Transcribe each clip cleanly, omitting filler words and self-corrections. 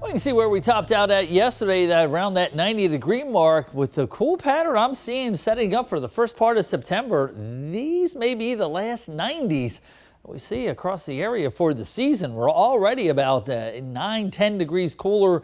Well, you can see where we topped out at yesterday, that around that 90-degree mark. With the cool pattern I'm seeing setting up for the first part of September, these may be the last 90s we see across the area for the season. We're already about 9-10 degrees cooler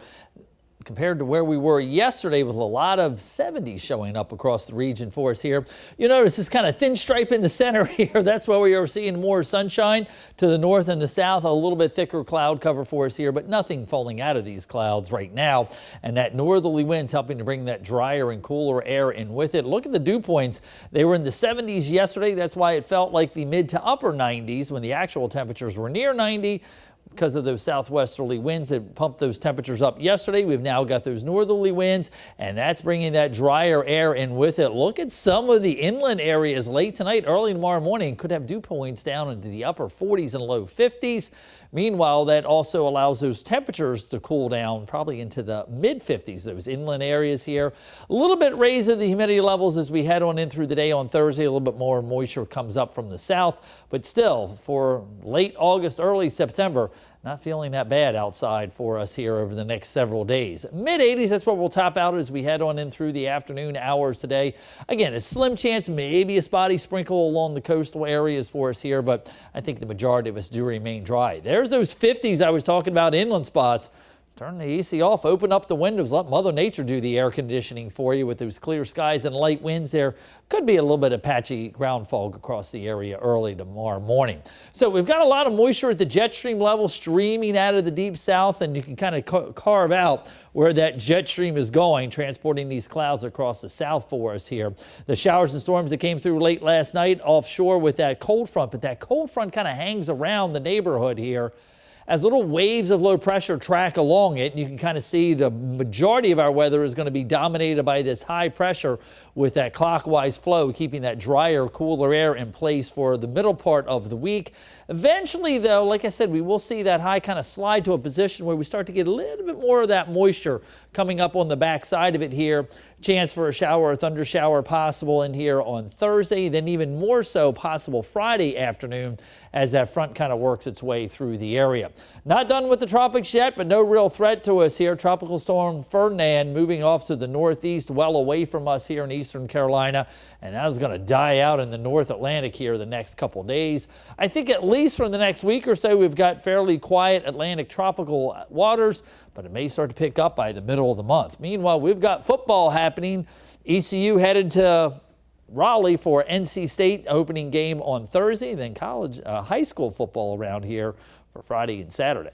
compared to where we were yesterday, with a lot of 70s showing up across the region for us here. You notice this kind of thin stripe in the center here. That's where we are seeing more sunshine. To the north and the south, a little bit thicker cloud cover for us here, but nothing falling out of these clouds right now. And that northerly wind's helping to bring that drier and cooler air in with it. Look at the dew points. They were in the 70s yesterday. That's why it felt like the mid to upper 90s when the actual temperatures were near 90. Because of those southwesterly winds that pumped those temperatures up yesterday, we've now got those northerly winds, and that's bringing that drier air in with it. Look at some of the inland areas late tonight, early tomorrow morning. Could have dew points down into the upper 40s and low 50s. Meanwhile, that also allows those temperatures to cool down probably into the mid 50s, those inland areas here. A little bit raise of the humidity levels as we head on in through the day on Thursday. A little bit more moisture comes up from the south, but still for late August, early September, not feeling that bad outside for us here over the next several days. Mid 80s, that's where we'll top out as we head on in through the afternoon hours today. Again, a slim chance, maybe a spotty sprinkle along the coastal areas for us here, but I think the majority of us do remain dry. There's those 50s I was talking about, inland spots. Turn the AC off, open up the windows, let Mother Nature do the air conditioning for you with those clear skies and light winds there. Could be a little bit of patchy ground fog across the area early tomorrow morning. So we've got a lot of moisture at the jet stream level streaming out of the deep south, and you can kind of carve out where that jet stream is going, transporting these clouds across the south for us here. The showers and storms that came through late last night offshore with that cold front, but that cold front kind of hangs around the neighborhood here as little waves of low pressure track along it. And you can kind of see the majority of our weather is going to be dominated by this high pressure with that clockwise flow, keeping that drier, cooler air in place for the middle part of the week. Eventually, though, like I said, we will see that high kind of slide to a position where we start to get a little bit more of that moisture coming up on the back side of it here. Chance for a shower or thunder shower possible in here on Thursday, then even more so possible Friday afternoon as that front kind of works its way through the area. Not done with the tropics yet, but no real threat to us here. Tropical storm Ferdinand moving off to the northeast, well away from us here in eastern Carolina, and that is going to die out in the North Atlantic here the next couple days. I think at least for the next week or so, we've got fairly quiet Atlantic tropical waters, but it may start to pick up by the middle of the month. Meanwhile, we've got football happening. ECU headed to Raleigh for NC State opening game on Thursday, then high school football around here for Friday and Saturday.